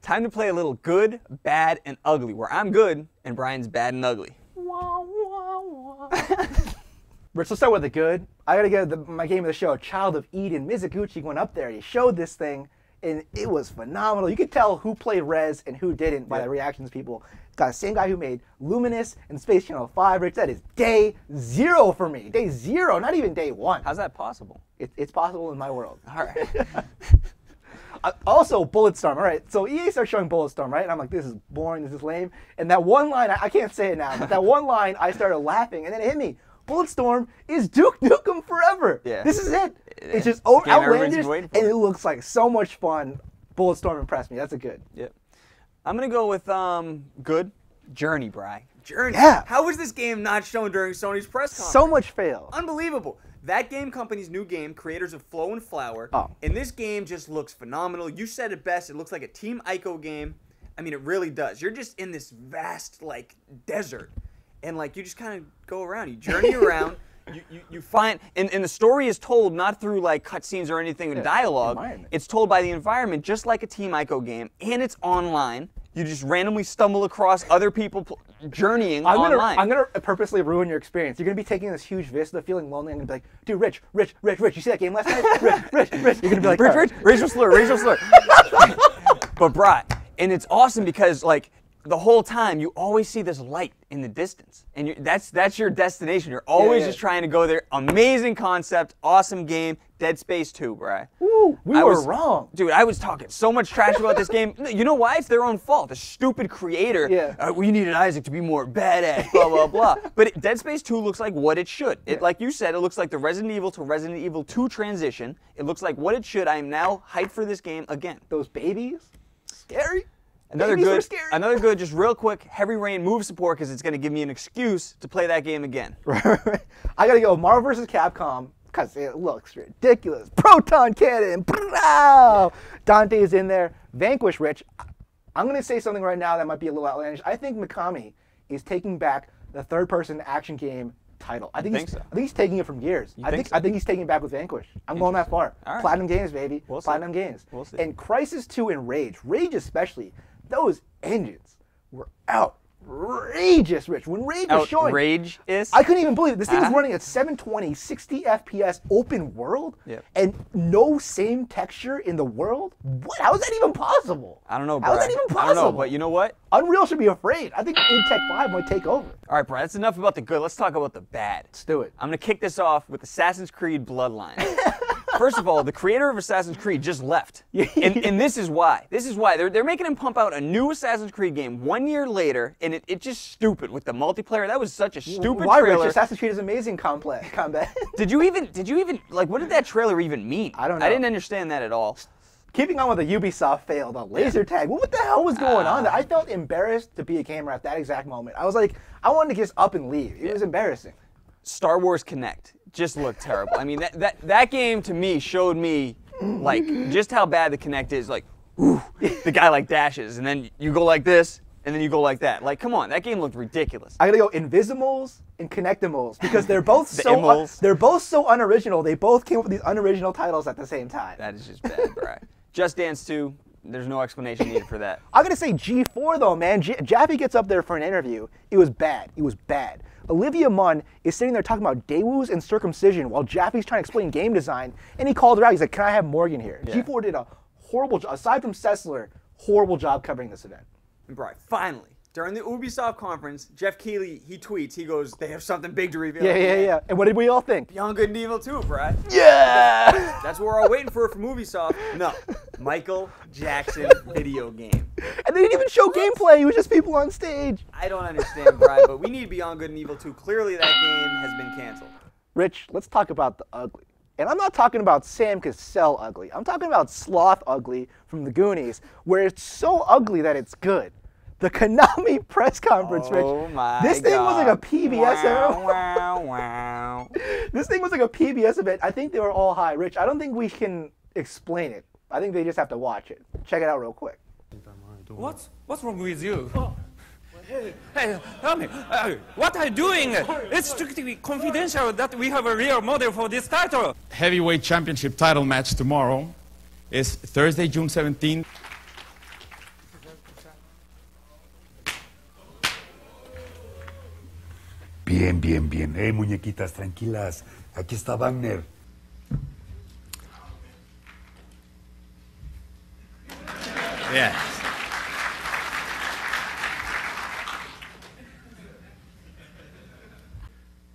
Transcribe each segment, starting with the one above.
Time to play a little good, bad, and ugly, where I'm good and Brian's bad and ugly. Rich, let's start with the good. I gotta get my game of the show, Child of Eden. Mizuguchi went up there, he showed this thing, and it was phenomenal. You could tell who played Rez and who didn't by the reactions people. It's got the same guy who made Luminous and Space Channel 5. Rich, that is day 0 for me. Day 0, not even day 1. How's that possible? It's possible in my world. All right. Also, Bulletstorm. All right, so EA starts showing Bulletstorm, right? And I'm like, this is boring, this is lame. And that one line, I can't say it now, but that one line, I started laughing, and then it hit me. Bulletstorm is Duke Nukem Forever. Yeah. This is it. It's just outlandish, and it looks like so much fun. Bulletstorm impressed me. That's a good. Yep. I'm going to go with good. Journey, Bri. Journey? Yeah. How was this game not shown during Sony's press conference? So much fail. Unbelievable. That game company's new game, creators of Flow and Flower, and this game just looks phenomenal. You said it best. It looks like a Team Ico game. I mean, it really does. You're just in this vast, like, desert, and, like, you just kind of go around. You journey around. You find, and the story is told not through, like, cutscenes or anything with dialogue. It's told by the environment, just like a Team Ico game, and it's online. You just randomly stumble across other people journeying online. I'm gonna purposely ruin your experience. You're gonna be taking this huge vista, feeling lonely, and gonna be like, dude, Rich, you see that game last night? Rich. You're gonna be like, Rich, racial slur. But Bri, and it's awesome because, like, the whole time you always see this light in the distance, and that's your destination. You're always just trying to go there. Amazing concept, awesome game. Dead Space 2, Bri. Woo, we were wrong. Dude, I was talking so much trash about this game. You know why? It's their own fault. The stupid creator, we needed Isaac to be more badass, blah, blah, blah. But Dead Space 2 looks like what it should. Like you said, it looks like the Resident Evil to Resident Evil 2 transition. It looks like what it should. I am now hyped for this game again. Those babies? Scary. Another good, just real quick, Heavy Rain move support because it's going to give me an excuse to play that game again. I got to go Marvel vs. Capcom because it looks ridiculous. Proton cannon. Dante's in there. Vanquish, Rich. I'm going to say something right now that might be a little outlandish. I think Mikami is taking back the third-person action game title. I think he's taking it from Gears. I think he's taking it back with Vanquish. I'm going that far. Right. Platinum Games, baby. Platinum Games. We'll see. And Crysis 2 and Rage especially, those engines were outrageous, Rich. When Rage was showing, I couldn't even believe it. This thing was running at 720, 60 FPS, open world, and no same texture in the world. What? How is that even possible? I don't know, bro. How is that even possible? I don't know, but you know what? Unreal should be afraid. I think Tech 5 might take over. All right, bro. That's enough about the good. Let's talk about the bad. Let's do it. I'm gonna kick this off with Assassin's Creed Bloodlines. First of all, the creator of Assassin's Creed just left. And this is why. They're making him pump out a new Assassin's Creed game 1 year later, and it's just stupid with the multiplayer. That was such a stupid trailer. Rich? Assassin's Creed is amazing combat. Did you even, like, what did that trailer even mean? I don't know. I didn't understand that at all. Keeping on with the Ubisoft fail, the laser tag. What the hell was going on there? I felt embarrassed to be a gamer at that exact moment. I was like, I wanted to just up and leave. It was embarrassing. Star Wars Connect just looked terrible. I mean, that game to me showed me, like, just how bad the Connect is. Like, ooh, the guy, like, dashes, and then you go like this, and then you go like that. Like, come on, that game looked ridiculous. I gotta go Invisimals and Connectimals because they're both so unoriginal. They both came up with these unoriginal titles at the same time. That is just bad, bro. Just Dance 2, there's no explanation needed for that. I'm gonna say G4 though, man. Jaffe gets up there for an interview. It was bad. Olivia Munn is sitting there talking about Daewoo's and circumcision while Jaffe's trying to explain game design, and he called her out. He's like, "Can I have Morgan here?" Yeah. G4 did a horrible job, aside from Sessler, horrible job covering this event. Right, finally. During the Ubisoft conference, Jeff Keighley, he tweets, he goes, they have something big to reveal. Yeah. And what did we all think? Beyond Good and Evil 2, Brad. Yeah! That's what we're all waiting for from Ubisoft. No. Michael Jackson video game. And they didn't even show gameplay. It was just people on stage. I don't understand, Brad, but we need Beyond Good and Evil 2. Clearly that game has been canceled. Rich, let's talk about the ugly. And I'm not talking about Sam Cassell ugly. I'm talking about Sloth ugly from the Goonies, where it's so ugly that it's good. The Konami press conference, Rich. Oh my This thing was like a PBS event. Wow. This thing was like a PBS event. I think they were all high. Rich, I don't think we can explain it. I think they just have to watch it. Check it out real quick. What's wrong with you? Hey, tell me, what are you doing? It's strictly confidential that we have a real model for this title. Heavyweight championship title match tomorrow is Thursday, June 17th. Bien, bien, bien. Muñequitas, tranquilas. Aquí está Wagner. Yes.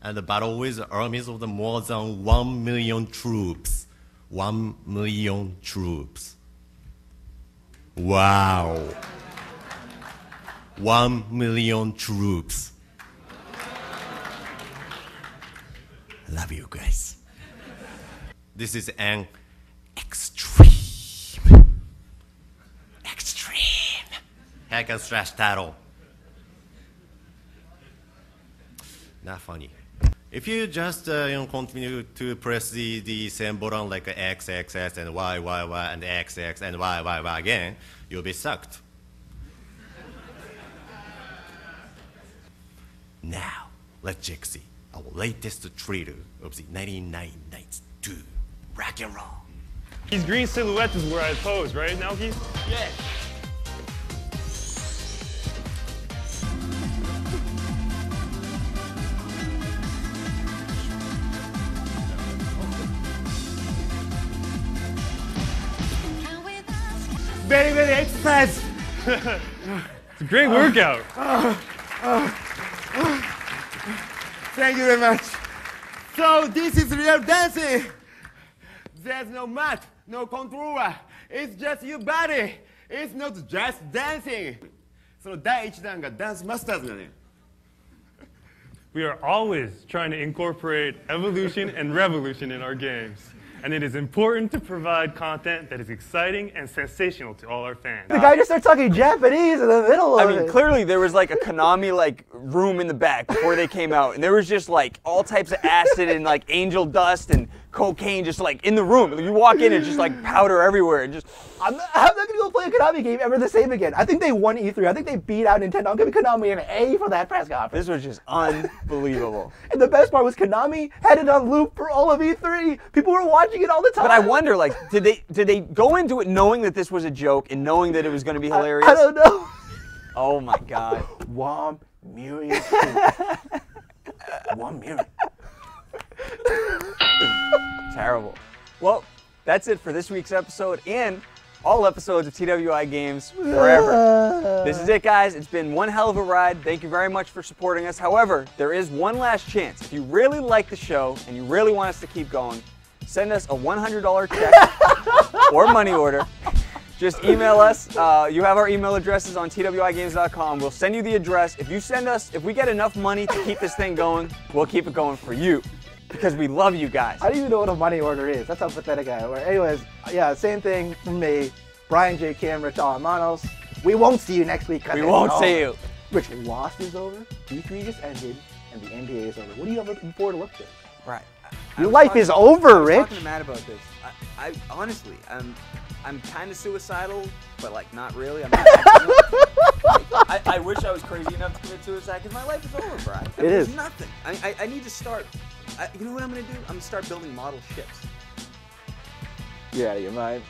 And the battle with armies of the more than 1 million troops. 1 million troops. Wow. 1 million troops. Love you guys. This is an extreme hack and slash title. Not funny. If you just continue to press the same button like X, X, X, and Y, Y, Y, and X, X, and Y, Y, Y again, you'll be sucked. Now, let's check see our latest trailer of the 99 Nights 2 Rock and Roll. These green silhouettes is where I pose, right, Naoki? Yeah. Very, very exercise. It's a great workout. Thank you very much. So this is real dancing. There's no mat, no controller. It's just your body. It's not just dancing. その第一弾がダンスマスターズだね。We are always trying to incorporate evolution and revolution in our games. And it is important to provide content that is exciting and sensational to all our fans. The guy just starts talking Japanese in the middle of it. I mean, clearly there was like a Konami like room in the back before they came out, and there was just like all types of acid and like angel dust and cocaine just like in the room. You walk in and just like powder everywhere and just. I'm not gonna go play a Konami game ever the same again. I think they won E3. I think they beat out Nintendo. I'm giving Konami an A for that press conference. This was just unbelievable. And the best part was Konami had it on loop for all of E3. People were watching it all the time. But I wonder, like, did they go into it knowing that this was a joke and knowing that it was going to be hilarious? I don't know. Oh my God. 1 million. 1 million. Terrible. Well, that's it for this week's episode and all episodes of TWI Games forever. This is it, guys. It's been one hell of a ride. Thank you very much for supporting us. However, there is one last chance. If you really like the show and you really want us to keep going, send us a $100 check or money order. Just email us. You have our email addresses on TWiGames.com. We'll send you the address. If you send us, if we get enough money to keep this thing going, we'll keep it going for you. Because we love you guys. I don't even know what a money order is. That's how pathetic I am. Anyways, yeah, same thing from me. Brian J. Kim, Rich Alamanos. We won't see you next week. We won't see you. Rich, Lost is over, E3 just ended, and the NBA is over. What are you looking forward to look to? Right. Your life is over, Rich. I was talking to Matt about this. I honestly, I'm kind of suicidal, but like not really. I'm not I wish I was crazy enough to commit suicide because my life is over, Brian. It is. There's nothing. I need to start. You know what I'm gonna do? I'm gonna start building model ships. You're out of your mind.